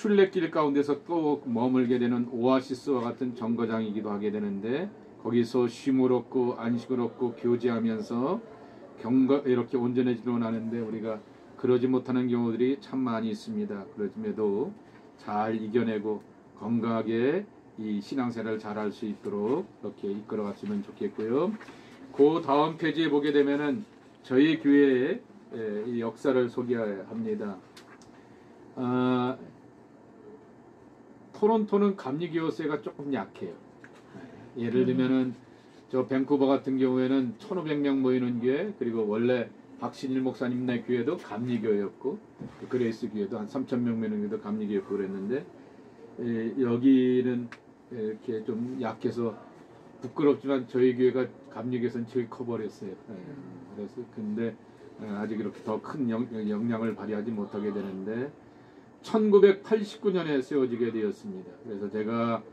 순례길 가운데서 또 머물게 되는 오아시스와 같은 정거장이기도 하게 되는데 거기서 쉼을 얻고 안식을 얻고 교제하면서 이렇게 온전해지려 하는데 우리가 그러지 못하는 경우들이 참 많이 있습니다. 그렇음에도 잘 이겨내고 건강하게 이 신앙생활을 잘할 수 있도록 이렇게 이끌어갔으면 좋겠고요. 그 다음 페이지에 보게 되면은 저희 교회의 역사를 소개합니다. 토론토는 감리교세가 조금 약해요. 예를 들면은 저 밴쿠버 같은 경우에는 1,500명 모이는 교회, 그리고 원래 박신일 목사님네 교회도 감리교회였고 그레이스 교회도 한 3,000명 모이는 교회도 감리교회였고 그랬는데 여기는 이렇게 좀 약해서 부끄럽지만 저희 교회가 감리교회에서는 제일 커버렸어요. 그래서 근데 아직 이렇게 더 큰 영향을 발휘하지 못하게 되는데 1989년에 세워지게 되었습니다. 그래서 제가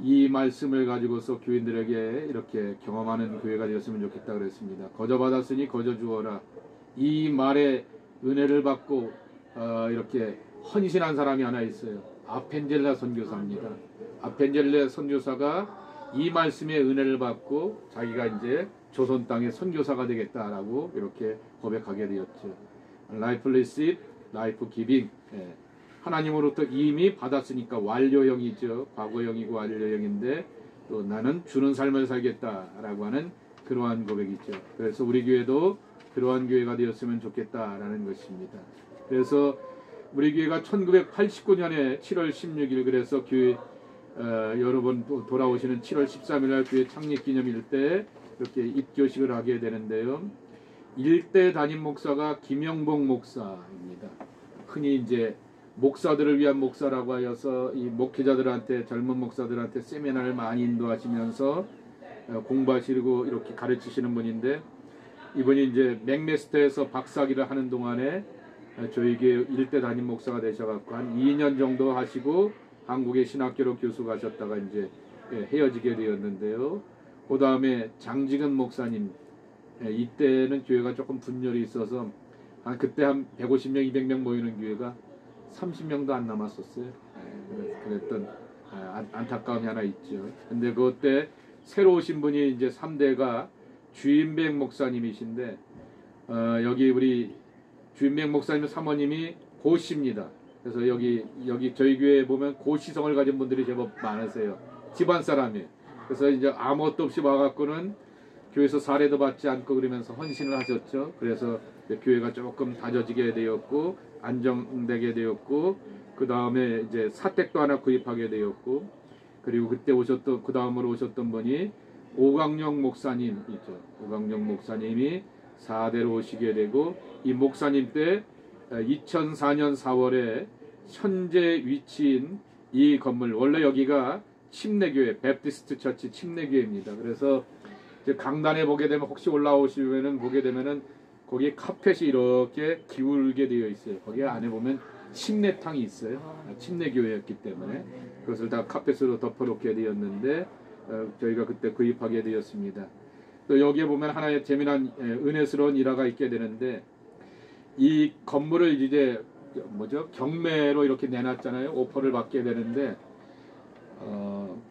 이 말씀을 가지고서 교인들에게 이렇게 경험하는 교회가 되었으면 좋겠다 그랬습니다. 거저 받았으니 거저 주어라. 이 말에 은혜를 받고 이렇게 헌신한 사람이 하나 있어요. 아펜젤라 선교사입니다. 아펜젤라 선교사가 이 말씀에 은혜를 받고 자기가 이제 조선 땅의 선교사가 되겠다라고 이렇게 고백하게 되었죠. Life Receive, Life Giving. 하나님으로부터 이미 받았으니까 완료형이죠. 과거형이고 완료형인데 또 나는 주는 삶을 살겠다라고 하는 그러한 고백이죠. 그래서 우리 교회도 그러한 교회가 되었으면 좋겠다라는 것입니다. 그래서 우리 교회가 1989년에 7월 16일 그래서 교회 여러분 돌아오시는 7월 13일 날 교회 창립 기념일 때 이렇게 입교식을 하게 되는데요. 일대 담임 목사가 김영봉 목사입니다. 흔히 이제 목사들을 위한 목사라고 하여서 이 목회자들한테 젊은 목사들한테 세미나를 많이 인도하시면서 공부하시고 이렇게 가르치시는 분인데 이분이 이제 맥메스터에서 박사학위를 하는 동안에 저희 교회 일대 담임 목사가 되셔갖고 한 2년 정도 하시고 한국의 신학교로 교수 가셨다가 이제 헤어지게 되었는데요. 그 다음에 장지근 목사님 이때는 교회가 조금 분열이 있어서 그때 한 150명 200명 모이는 교회가 30명도 안 남았었어요. 그랬던 안타까움이 하나 있죠. 근데 그때 새로 오신 분이 이제 3대가 주인백 목사님이신데 여기 우리 주인백 목사님 사모님이 고씨입니다. 그래서 여기 저희 교회에 보면 고씨성을 가진 분들이 제법 많으세요. 집안 사람이. 그래서 이제 아무것도 없이 와갖고는 교회에서 사례도 받지 않고 그러면서 헌신을 하셨죠. 그래서 교회가 조금 다져지게 되었고 안정되게 되었고 그 다음에 이제 사택도 하나 구입하게 되었고 그리고 그때 그 다음으로 오셨던 분이 오강영 목사님이죠. 오강영 목사님이 4대로 오시게 되고 이 목사님 때 2004년 4월에 현재 위치인 이 건물 원래 여기가 침례교회 베프티스트 처치 침례교회입니다. 그래서 이제 강단에 보게 되면 혹시 올라오시면은 보게 되면은 거기에 카펫이 이렇게 기울게 되어 있어요. 거기 안에 보면 침례탕이 있어요. 침례교회였기 때문에 그것을 다 카펫으로 덮어놓게 되었는데 저희가 그때 구입하게 되었습니다. 또 여기에 보면 하나의 재미난 은혜스러운 일화가 있게 되는데 이 건물을 이제 경매로 이렇게 내놨잖아요. 오퍼를 받게 되는데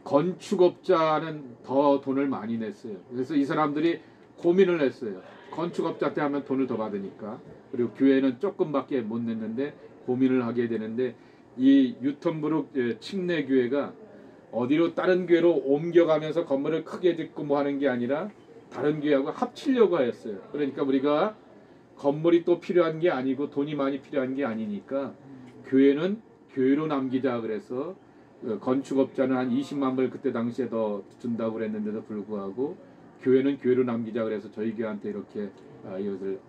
건축업자는 더 돈을 많이 냈어요. 그래서 이 사람들이 고민을 했어요. 건축업자한테 하면 돈을 더 받으니까. 그리고 교회는 조금밖에 못 냈는데 고민을 하게 되는데 이 유턴브룩 침례교회가 어디로 다른 교회로 옮겨가면서 건물을 크게 짓고 뭐 하는 게 아니라 다른 교회하고 합치려고 했어요. 그러니까 우리가 건물이 또 필요한 게 아니고 돈이 많이 필요한 게 아니니까 교회는 교회로 남기자 그래서 건축업자는 한 20만 불 그때 당시에 더 준다고 그랬는데도 불구하고 교회는 교회로 남기자 그래서 저희 교회한테 이렇게 이것을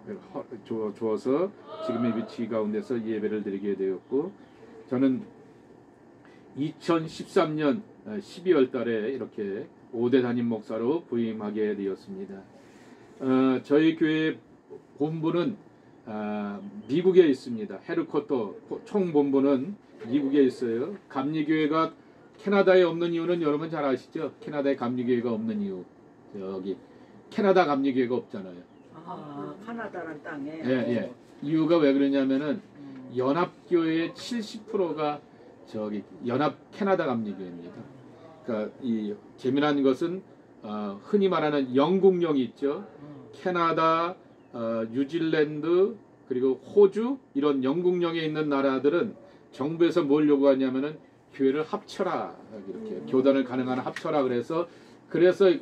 주어서 지금의 위치 가운데서 예배를 드리게 되었고 저는 2013년 12월 달에 이렇게 5대 담임 목사로 부임하게 되었습니다. 저희 교회 본부는 미국에 있습니다. 헤드쿼터 총본부는 미국에 있어요. 감리교회가 캐나다에 없는 이유는 여러분 잘 아시죠? 캐나다에 감리교회가 없는 이유. 여기 캐나다 감리교회가 없잖아요. 카나다란 땅에. 예. 이유가 왜 그러냐면은 연합교회의 70%가 저기 연합 캐나다 감리교회입니다. 그러니까 이 재미난 것은 흔히 말하는 영국령이 있죠. 캐나다, 뉴질랜드 그리고 호주 이런 영국령에 있는 나라들은 정부에서 뭘 요구하냐면은 교회를 합쳐라 이렇게 교단을 가능한 합쳐라 그래서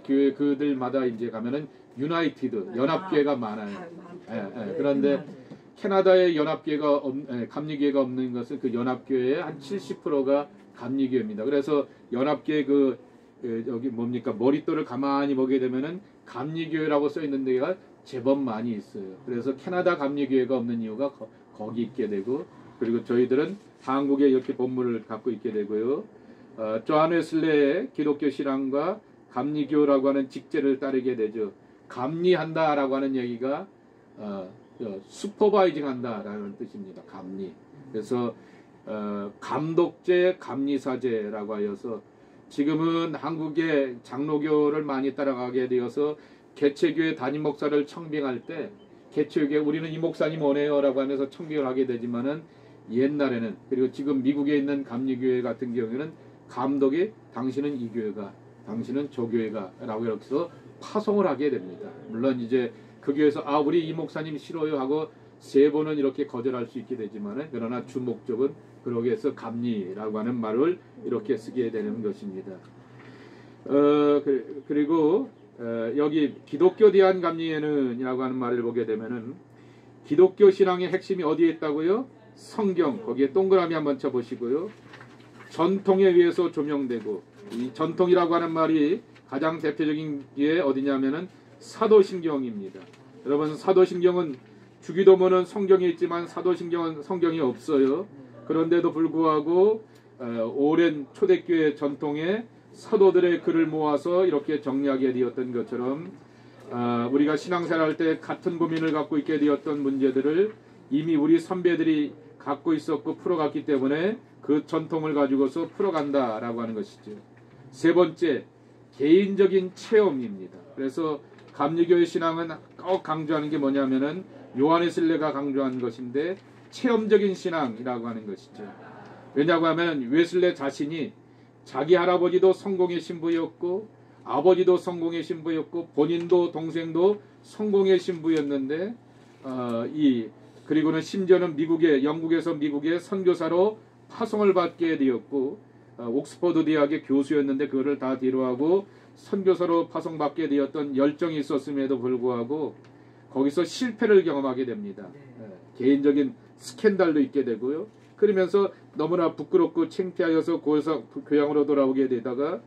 교회 그들마다 이제 가면은 유나이티드 연합교회가 많아요. 그런데 캐나다의 연합교회가 감리교회가 없는 것은 그 연합교회의 한 70%가 감리교회입니다. 그래서 연합교회 여기 뭡니까 머릿돌을 가만히 보게 되면은 감리교회라고 써 있는 데가 제법 많이 있어요. 그래서 캐나다 감리교회가 없는 이유가 거기 있게 되고 그리고 저희들은 한국에 이렇게 본물을 갖고 있게 되고요. 조한 웨슬레의 기독교 신앙과 감리교라고 하는 직제를 따르게 되죠. 감리한다라고 하는 얘기가 슈퍼바이징 한다라는 뜻입니다. 감리. 그래서 감독제, 감리사제라고 하여서 지금은 한국의 장로교를 많이 따라가게 되어서 개체교회 담임 목사를 청빙할 때 개체교회 우리는 이 목사님 오네요라고 하면서 청빙을 하게 되지만은 옛날에는 그리고 지금 미국에 있는 감리교회 같은 경우에는 감독이 당신은 이 교회가 당신은 저 교회가라고 이렇게 해서 파송을 하게 됩니다. 물론 이제 그 교회에서 우리 이 목사님 싫어요 하고 세 번은 이렇게 거절할 수 있게 되지만은 그러나 주 목적은 그러게 해서 감리라고 하는 말을 이렇게 쓰게 되는 것입니다. 그리고 여기 기독교 대한 감리에는 이라고 하는 말을 보게 되면은 기독교 신앙의 핵심이 어디에 있다고요? 성경 거기에 동그라미 한번 쳐보시고요. 전통에 의해서 조명되고 이 전통이라고 하는 말이 가장 대표적인 게 어디냐면은 사도신경입니다. 여러분 사도신경은 주기도문은 성경에 있지만 사도신경은 성경이 없어요. 그런데도 불구하고 오랜 초대교회 전통에 사도들의 글을 모아서 이렇게 정리하게 되었던 것처럼 우리가 신앙생활할 때 같은 고민을 갖고 있게 되었던 문제들을 이미 우리 선배들이 갖고 있었고 풀어갔기 때문에 그 전통을 가지고서 풀어간다라고 하는 것이죠. 세 번째, 개인적인 체험입니다. 그래서 감리교의 신앙은 꼭 강조하는 게 뭐냐면은 요한 웨슬레가 강조한 것인데 체험적인 신앙이라고 하는 것이죠. 왜냐고 하면 웨슬레 자신이 자기 할아버지도 성공의 신부였고 아버지도 성공의 신부였고 본인도 동생도 성공의 신부였는데 그리고는 심지어는 영국에서 미국의 선교사로 파송을 받게 되었고 옥스퍼드 대학의 교수였는데 그거를 다 뒤로하고 선교사로 파송받게 되었던 열정이 있었음에도 불구하고 거기서 실패를 경험하게 됩니다. 개인적인 스캔들도 있게 되고요. 그러면서 너무나 부끄럽고 창피하여서 거기서 교양으로 돌아오게 되다가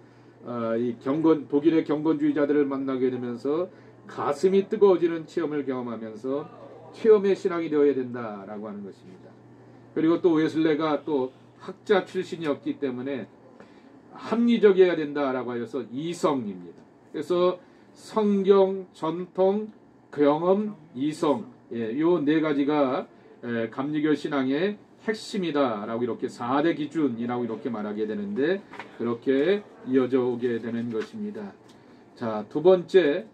독일의 경건주의자들을 만나게 되면서 가슴이 뜨거워지는 체험을 경험하면서 체험의 신앙이 되어야 된다라고 하는 것입니다. 그리고 또 웨슬레가 또 학자 출신이었기 때문에 합리적이어야 된다라고 하여서 이성입니다. 그래서 성경, 전통, 경험, 이성 요 네 가지가 감리교 신앙의 핵심이다라고 이렇게 4대 기준이라고 이렇게 말하게 되는데 그렇게 이어져 오게 되는 것입니다. 자, 두 번째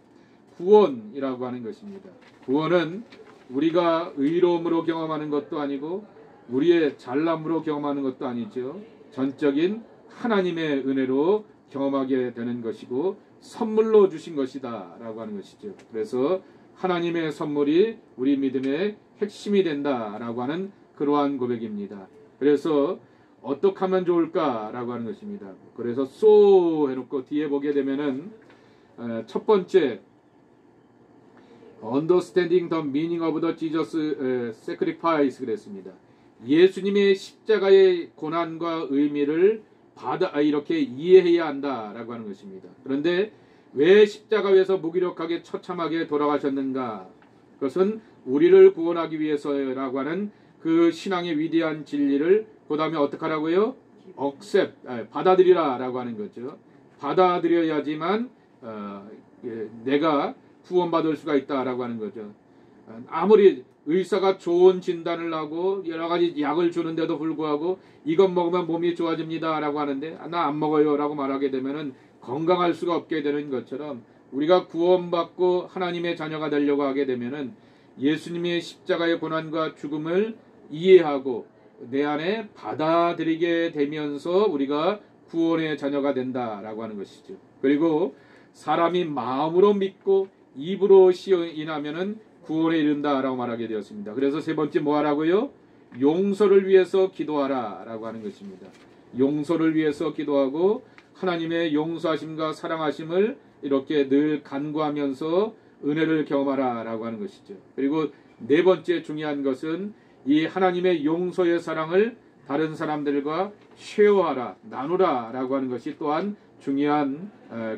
구원이라고 하는 것입니다. 구원은 우리가 의로움으로 경험하는 것도 아니고 우리의 잘남으로 경험하는 것도 아니죠. 전적인 하나님의 은혜로 경험하게 되는 것이고 선물로 주신 것이다 라고 하는 것이죠. 그래서 하나님의 선물이 우리 믿음의 핵심이 된다라고 하는 그러한 고백입니다. 그래서 어떻게 하면 좋을까라고 하는 것입니다. 그래서 해놓고 뒤에 보게 되면은 첫 번째 Understanding the meaning of the Jesus sacrifice 그랬습니다. 예수님의 십자가의 고난과 의미를 이렇게 이해해야 한다라고 하는 것입니다. 그런데 왜 십자가에서 무기력하게 처참하게 돌아가셨는가? 그것은 우리를 구원하기 위해서라고 하는 그 신앙의 위대한 진리를 그 다음에 어떻게 하라고요? 받아들이라라고 하는 거죠. 받아들여야지만 내가 구원받을 수가 있다라고 하는 거죠. 아무리 의사가 좋은 진단을 하고 여러 가지 약을 주는데도 불구하고 이것 먹으면 몸이 좋아집니다라고 하는데 나 안 먹어요라고 말하게 되면은 건강할 수가 없게 되는 것처럼 우리가 구원받고 하나님의 자녀가 되려고 하게 되면은 예수님의 십자가의 고난과 죽음을 이해하고 내 안에 받아들이게 되면서 우리가 구원의 자녀가 된다라고 하는 것이죠. 그리고 사람이 마음으로 믿고 입으로 시인하면은 구원에 이른다라고 말하게 되었습니다. 그래서 세 번째 뭐 하라고요? 용서를 위해서 기도하라라고 하는 것입니다. 용서를 위해서 기도하고 하나님의 용서하심과 사랑하심을 이렇게 늘 간구하면서 은혜를 경험하라라고 하는 것이죠. 그리고 네 번째 중요한 것은 이 하나님의 용서의 사랑을 다른 사람들과 쉐어하라, 나누라라고 하는 것이 또한 중요한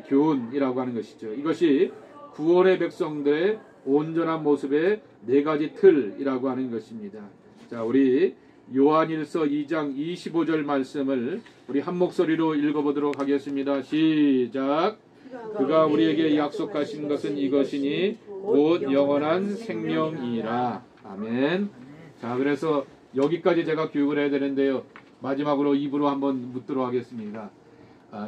교훈이라고 하는 것이죠. 이것이 구원의 백성들의 온전한 모습의 네 가지 틀이라고 하는 것입니다. 자, 우리 요한일서 2장 25절 말씀을 우리 한 목소리로 읽어보도록 하겠습니다. 시작. 그가 우리에게 약속하신 것은 이것이니 곧 영원한 생명이라. 아멘. 자, 그래서 여기까지 제가 교육을 해야 되는데요. 마지막으로 입으로 한번 묻도록 하겠습니다.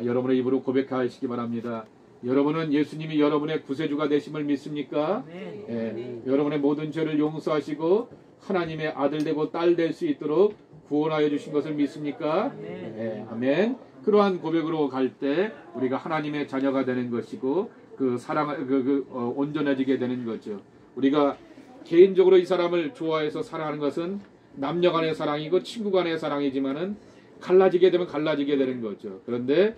여러분의 입으로 고백하시기 바랍니다. 여러분은 예수님이 여러분의 구세주가 되심을 믿습니까? 네. 여러분의 모든 죄를 용서하시고 하나님의 아들 되고 딸 될 수 있도록 구원하여 주신 것을 믿습니까? 네. 아멘. 그러한 고백으로 갈 때 우리가 하나님의 자녀가 되는 것이고 그 사랑 온전해지게 되는 거죠. 우리가 개인적으로 이 사람을 좋아해서 사랑하는 것은 남녀 간의 사랑이고 친구 간의 사랑이지만은 갈라지게 되면 갈라지게 되는 거죠. 그런데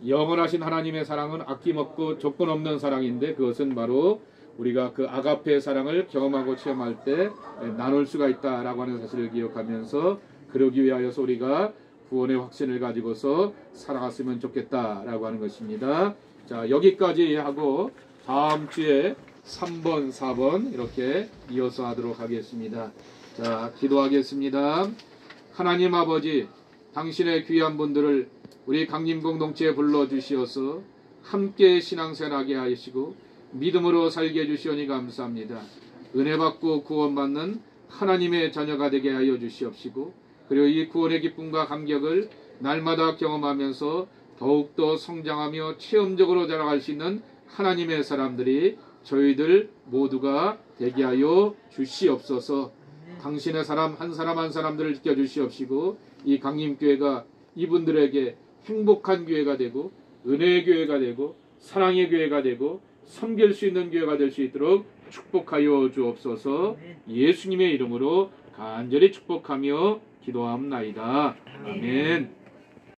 영원하신 하나님의 사랑은 아낌없고 조건 없는 사랑인데 그것은 바로 우리가 그 아가페의 사랑을 경험하고 체험할 때 나눌 수가 있다라고 하는 사실을 기억하면서 그러기 위하여서 우리가 구원의 확신을 가지고서 살아갔으면 좋겠다라고 하는 것입니다. 자, 여기까지 하고 다음 주에 3번, 4번 이렇게 이어서 하도록 하겠습니다. 자, 기도하겠습니다. 하나님 아버지, 당신의 귀한 분들을 우리 강림 공동체에 불러주시어서 함께 신앙생활하게 하시고 믿음으로 살게 해주시오니 감사합니다. 은혜 받고 구원받는 하나님의 자녀가 되게 하여 주시옵시고 그리고 이 구원의 기쁨과 감격을 날마다 경험하면서 더욱더 성장하며 체험적으로 자라갈 수 있는 하나님의 사람들이 저희들 모두가 되게 하여 주시옵소서. 당신의 사람 한 사람 한 사람들을 지켜주시옵시고 이 강림교회가 이분들에게 행복한 교회가 되고 은혜의 교회가 되고 사랑의 교회가 되고 섬길 수 있는 교회가 될 수 있도록 축복하여 주옵소서. 예수님의 이름으로 간절히 축복하며 기도합나이다. 아멘.